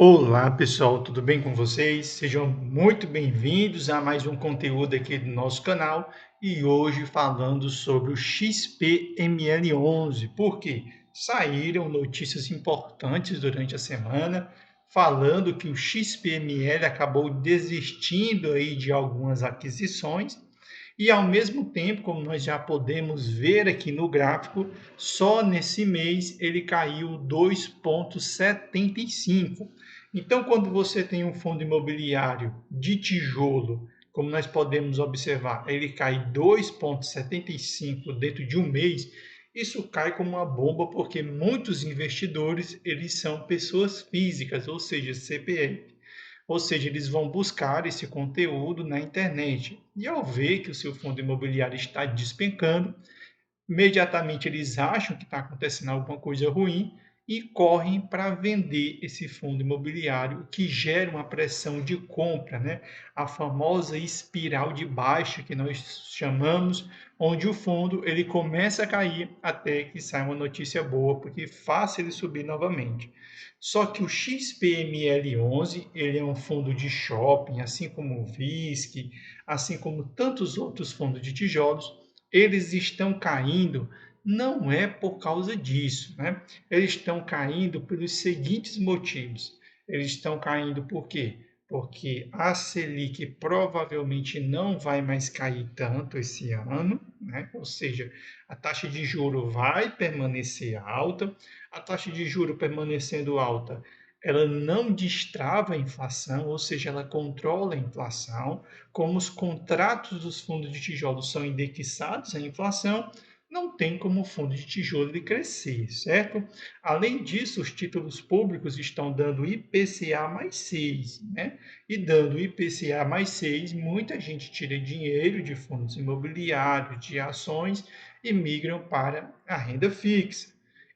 Olá pessoal, tudo bem com vocês? Sejam muito bem-vindos a mais um conteúdo aqui do nosso canal e hoje falando sobre o XPML11, porque saíram notícias importantes durante a semana falando que o XPML acabou desistindo aí de algumas aquisições e ao mesmo tempo, como nós já podemos ver aqui no gráfico, só nesse mês ele caiu 2,75. Então, quando você tem um fundo imobiliário de tijolo, como nós podemos observar, ele cai 2,75 dentro de um mês, isso cai como uma bomba porque muitos investidores, eles são pessoas físicas, ou seja, CPF. Ou seja, eles vão buscar esse conteúdo na internet. E ao ver que o seu fundo imobiliário está despencando, imediatamente eles acham que está acontecendo alguma coisa ruim e correm para vender esse fundo imobiliário, que gera uma pressão de compra, né? A famosa espiral de baixa que nós chamamos, onde o fundo ele começa a cair até que sai uma notícia boa, porque faça ele subir novamente. Só que o XPML11 ele é um fundo de shopping, assim como o VISC, assim como tantos outros fundos de tijolos, eles estão caindo não é por causa disso, né? Eles estão caindo pelos seguintes motivos. Eles estão caindo por quê? Porque a Selic provavelmente não vai mais cair tanto esse ano, né? Ou seja, a taxa de juro vai permanecer alta. A taxa de juro permanecendo alta, ela não destrava a inflação, ou seja, ela controla a inflação. Como os contratos dos fundos de tijolo são indexados à inflação, não tem como o fundo de tijolo ele crescer, certo? Além disso, os títulos públicos estão dando IPCA mais 6, né? E dando IPCA mais 6, muita gente tira dinheiro de fundos imobiliários, de ações e migram para a renda fixa.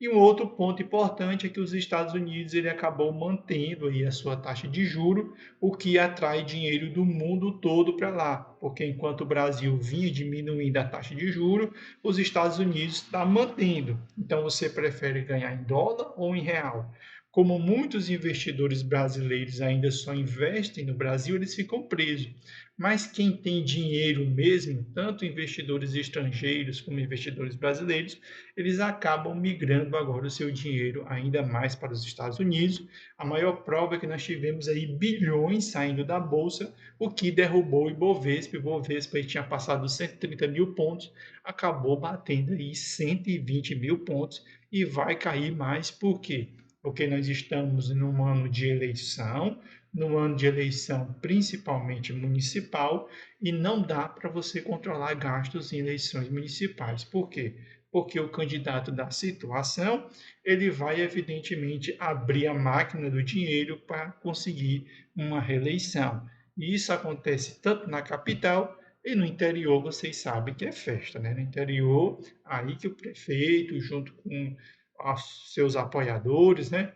E um outro ponto importante é que os Estados Unidos ele acabou mantendo aí a sua taxa de juro, o que atrai dinheiro do mundo todo para lá, porque enquanto o Brasil vinha diminuindo a taxa de juro, os Estados Unidos está mantendo. Então você prefere ganhar em dólar ou em real? Como muitos investidores brasileiros ainda só investem no Brasil, eles ficam presos. Mas quem tem dinheiro mesmo, tanto investidores estrangeiros como investidores brasileiros, eles acabam migrando agora o seu dinheiro ainda mais para os Estados Unidos. A maior prova é que nós tivemos aí bilhões saindo da bolsa, o que derrubou o Ibovespa. O Ibovespa tinha passado 130 mil pontos, acabou batendo aí 120 mil pontos e vai cair mais. Por quê? Porque nós estamos num ano de eleição, num ano de eleição principalmente municipal, e não dá para você controlar gastos em eleições municipais. Por quê? Porque o candidato da situação, ele vai evidentemente abrir a máquina do dinheiro para conseguir uma reeleição. E isso acontece tanto na capital e no interior, vocês sabem que é festa, né? No interior, aí que o prefeito, junto com os seus apoiadores, né,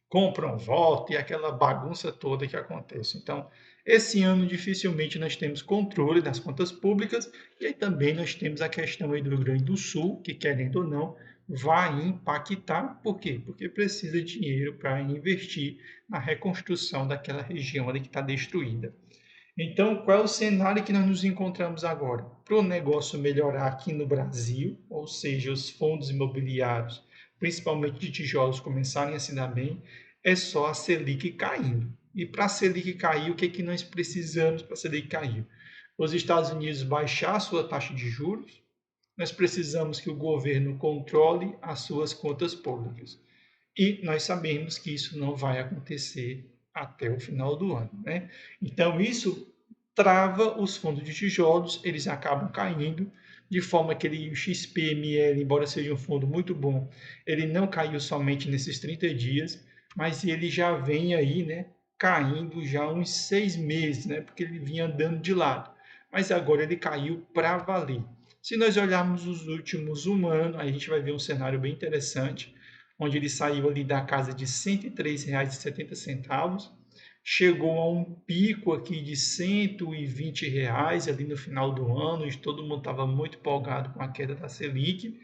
compram voto e aquela bagunça toda que acontece. Então, esse ano dificilmente nós temos controle das contas públicas e aí também nós temos a questão aí do Rio Grande do Sul, que querendo ou não, vai impactar. Por quê? Porque precisa de dinheiro para investir na reconstrução daquela região ali que está destruída. Então, qual é o cenário que nós nos encontramos agora? Para o negócio melhorar aqui no Brasil, ou seja, os fundos imobiliários, principalmente de tijolos, começarem a se dar bem, é só a Selic caindo. E para a Selic cair, o que, é que nós precisamos para a Selic cair? Os Estados Unidos baixar a sua taxa de juros, nós precisamos que o governo controle as suas contas públicas. E nós sabemos que isso não vai acontecer até o final do ano, né? Então, isso trava os fundos de tijolos, eles acabam caindo, de forma que o XPML, embora seja um fundo muito bom, ele não caiu somente nesses 30 dias, mas ele já vem aí, né, caindo já uns 6 meses, né, porque ele vinha andando de lado. Mas agora ele caiu para valer. Se nós olharmos os últimos um ano, a gente vai ver um cenário bem interessante, onde ele saiu ali da casa de R$ 103,70, chegou a um pico aqui de R$ 120 ali no final do ano, e todo mundo estava muito empolgado com a queda da Selic.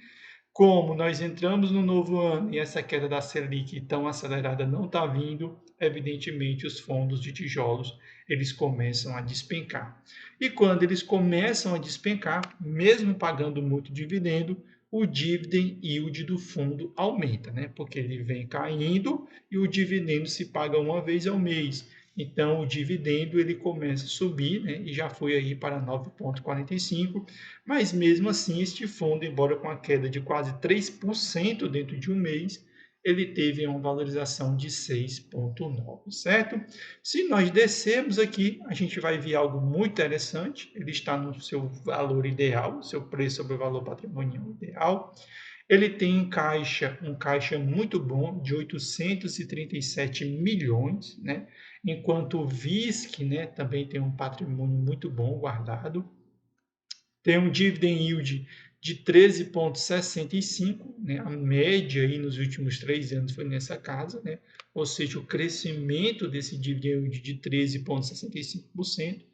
Como nós entramos no novo ano e essa queda da Selic tão acelerada não está vindo, evidentemente os fundos de tijolos eles começam a despencar. E quando eles começam a despencar, mesmo pagando muito dividendo, o dividend yield do fundo aumenta, né? Porque ele vem caindo e o dividendo se paga uma vez ao mês. Então, o dividendo ele começa a subir, né? E já foi aí para 9,45, mas mesmo assim, este fundo, embora com a queda de quase 3% dentro de um mês, ele teve uma valorização de 6,9, certo? Se nós descermos aqui, a gente vai ver algo muito interessante. Ele está no seu valor ideal, seu preço sobre o valor patrimonial ideal. Ele tem um caixa muito bom de 837 milhões, né? Enquanto o VISC, né, também tem um patrimônio muito bom guardado. Tem um dividend yield de 13,65, né? A média aí nos últimos 3 anos foi nessa casa, né? Ou seja, o crescimento desse dividend yield de 13,65%.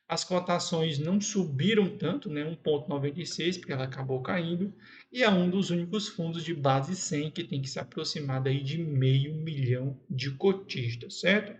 As cotações não subiram tanto, né? 1,96, porque ela acabou caindo, e é um dos únicos fundos de base 100 que tem que se aproximar daí de 500 mil de cotistas, certo?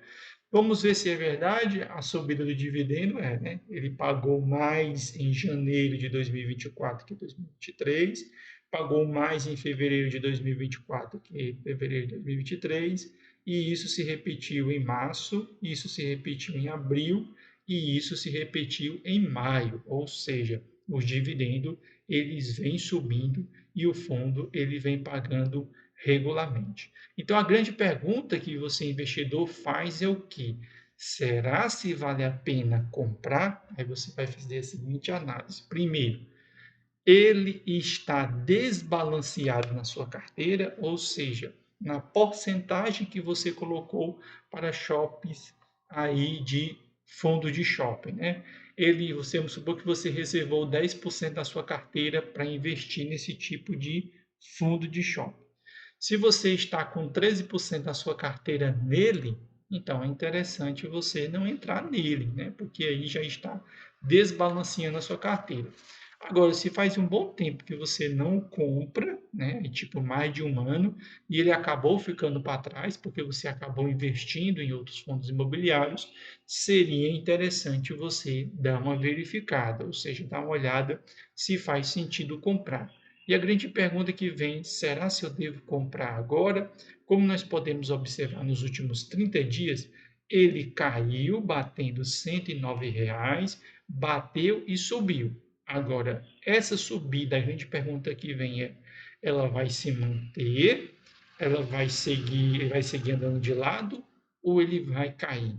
Vamos ver se é verdade a subida do dividendo, né? Ele pagou mais em janeiro de 2024 que 2023, pagou mais em fevereiro de 2024 que fevereiro de 2023, e isso se repetiu em março, isso se repetiu em abril, e isso se repetiu em maio, ou seja, os dividendos eles vêm subindo e o fundo ele vem pagando regularmente. Então a grande pergunta que você investidor faz é o que? Será se vale a pena comprar? Aí você vai fazer a seguinte análise. Primeiro, ele está desbalanceado na sua carteira, ou seja, na porcentagem que você colocou para shoppings aí de fundo de shopping, né? Vamos supor que você reservou 10% da sua carteira para investir nesse tipo de fundo de shopping. Se você está com 13% da sua carteira nele, então é interessante você não entrar nele, né? Porque aí já está desbalanceando a sua carteira. Agora, se faz um bom tempo que você não compra, né, tipo mais de um ano, e ele acabou ficando para trás, porque você acabou investindo em outros fundos imobiliários, seria interessante você dar uma verificada, ou seja, dar uma olhada se faz sentido comprar. E a grande pergunta que vem, será se eu devo comprar agora? Como nós podemos observar nos últimos 30 dias, ele caiu, batendo R$ 109, bateu e subiu. Agora, essa subida, a grande pergunta que vem é: ela vai se manter? Ela vai seguir andando de lado ou ele vai cair?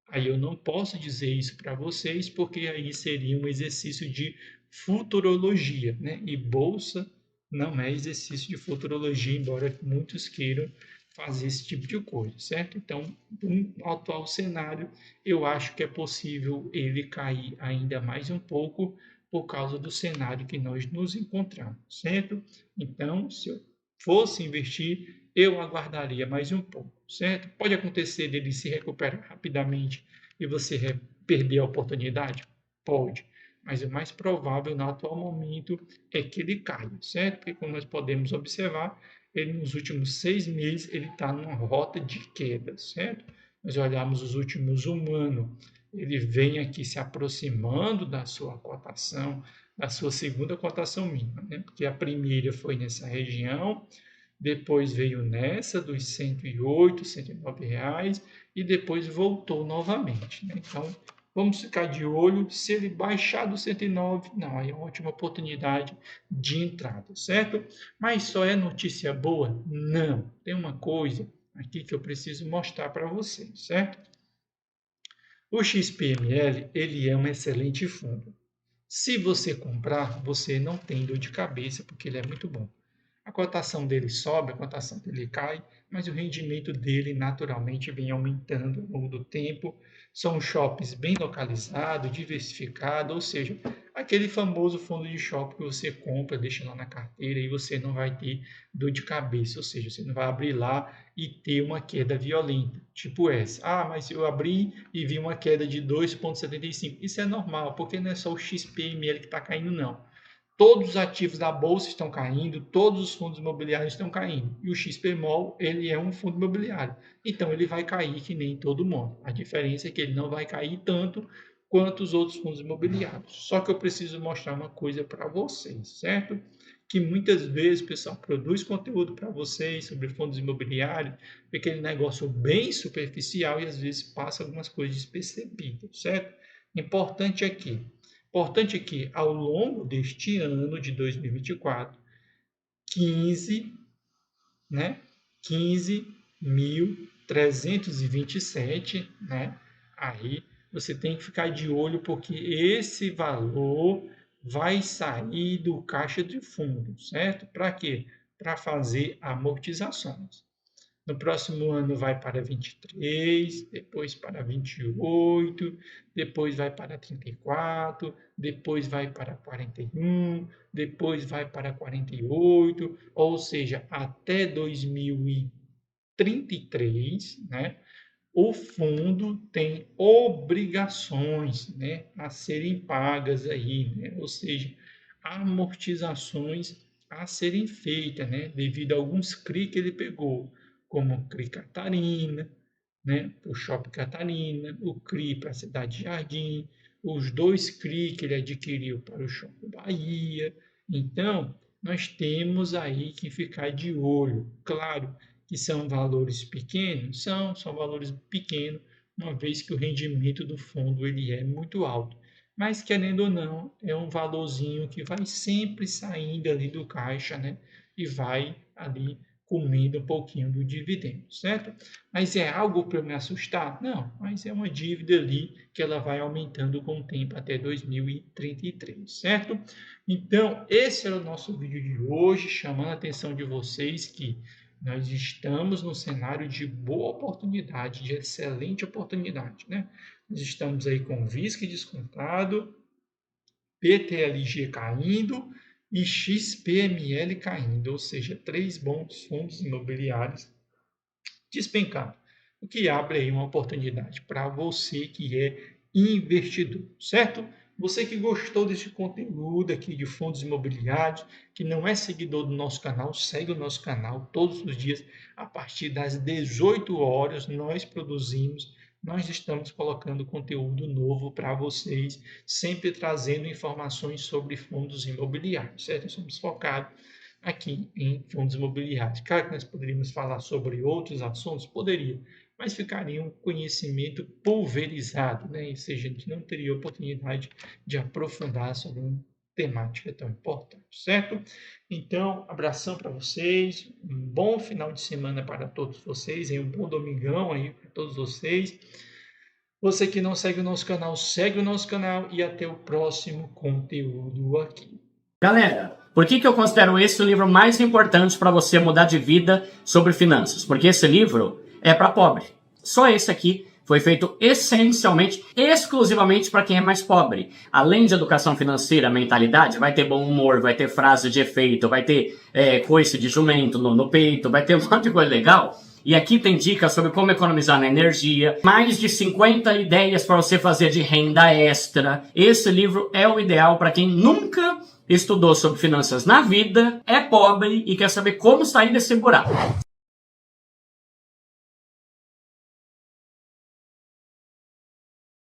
Aí eu não posso dizer isso para vocês, porque aí seria um exercício de futurologia, né? E bolsa não é exercício de futurologia, embora muitos queiram fazer esse tipo de coisa, certo? Então, no atual cenário, eu acho que é possível ele cair ainda mais um pouco por causa do cenário que nós nos encontramos, certo? Então, se eu fosse investir, eu aguardaria mais um pouco, certo? Pode acontecer dele se recuperar rapidamente e você perder a oportunidade? Pode, mas o mais provável no atual momento é que ele caia, certo? Porque como nós podemos observar, ele nos últimos 6 meses ele está numa rota de queda, certo? Nós olhamos os últimos um ano, ele vem aqui se aproximando da sua cotação, da sua segunda cotação mínima, né? Porque a primeira foi nessa região, depois veio nessa dos 108, 109 reais e depois voltou novamente, né? Então, vamos ficar de olho. Se ele baixar do 109, não, aí é uma ótima oportunidade de entrada, certo? Mas só é notícia boa? Não. Tem uma coisa aqui que eu preciso mostrar para vocês, certo? O XPML, ele é um excelente fundo. Se você comprar, você não tem dor de cabeça, porque ele é muito bom. A cotação dele sobe, a cotação dele cai, mas o rendimento dele naturalmente vem aumentando ao longo do tempo. São shoppings bem localizados, diversificados, ou seja, aquele famoso fundo de shopping que você compra, deixa lá na carteira e você não vai ter dor de cabeça, ou seja, você não vai abrir lá e ter uma queda violenta, tipo essa. Ah, mas eu abri e vi uma queda de 2,75. Isso é normal, porque não é só o XPML que está caindo, não. Todos os ativos da bolsa estão caindo, todos os fundos imobiliários estão caindo. E o XPMOL, ele é um fundo imobiliário. Então, ele vai cair que nem todo mundo. A diferença é que ele não vai cair tanto quanto os outros fundos imobiliários. Só que eu preciso mostrar uma coisa para vocês, certo? Que muitas vezes o pessoal produz conteúdo para vocês sobre fundos imobiliários, aquele negócio bem superficial e às vezes passa algumas coisas despercebidas, certo? Importante aqui, ao longo deste ano de 2024, 15.327, né? Aí você tem que ficar de olho porque esse valor vai sair do caixa de fundo, certo? Para quê? Para fazer amortizações. No próximo ano vai para 23, depois para 28, depois vai para 34, depois vai para 41, depois vai para 48, ou seja, até 2033, né? O fundo tem obrigações, né, a serem pagas aí, né? Ou seja, amortizações a serem feitas, né, devido a alguns CRI que ele pegou, como o CRI Catarina, né, o Shopping Catarina, o CRI para a Cidade Jardim, os 2 CRI que ele adquiriu para o Shopping Bahia. Então, nós temos aí que ficar de olho. Claro que são valores pequenos, são valores pequenos, uma vez que o rendimento do fundo ele é muito alto. Mas, querendo ou não, é um valorzinho que vai sempre saindo ali do caixa, né? E vai ali comendo um pouquinho do dividendo, certo? Mas é algo para me assustar? Não, mas é uma dívida ali que ela vai aumentando com o tempo até 2033, certo? Então, esse era o nosso vídeo de hoje, chamando a atenção de vocês que nós estamos no cenário de boa oportunidade, de excelente oportunidade, né? Nós estamos aí com VISC descontado, PTLG caindo e XPML caindo, ou seja, 3 bons fundos imobiliários despencando, o que abre aí uma oportunidade para você que é investidor, certo? Você que gostou desse conteúdo aqui de fundos imobiliários, que não é seguidor do nosso canal, segue o nosso canal todos os dias, a partir das 18 horas nós estamos colocando conteúdo novo para vocês, sempre trazendo informações sobre fundos imobiliários, certo? Nós somos focados aqui em fundos imobiliários. Claro que nós poderíamos falar sobre outros assuntos, poderia, mas ficaria um conhecimento pulverizado, né? Ou seja, a gente não teria oportunidade de aprofundar sobre uma temática tão importante, certo? Então, abração para vocês, um bom final de semana para todos vocês, e um bom domingão aí para todos vocês. Você que não segue o nosso canal, segue o nosso canal e até o próximo conteúdo aqui. Galera, por que eu considero esse o livro mais importante para você mudar de vida sobre finanças? Porque esse livro é para pobre. Só esse aqui foi feito essencialmente, exclusivamente para quem é mais pobre. Além de educação financeira, mentalidade, vai ter bom humor, vai ter frase de efeito, vai ter coice de jumento no peito, vai ter um monte de coisa legal. E aqui tem dicas sobre como economizar na energia, mais de 50 ideias para você fazer de renda extra. Esse livro é o ideal para quem nunca estudou sobre finanças na vida, é pobre e quer saber como sair desse buraco.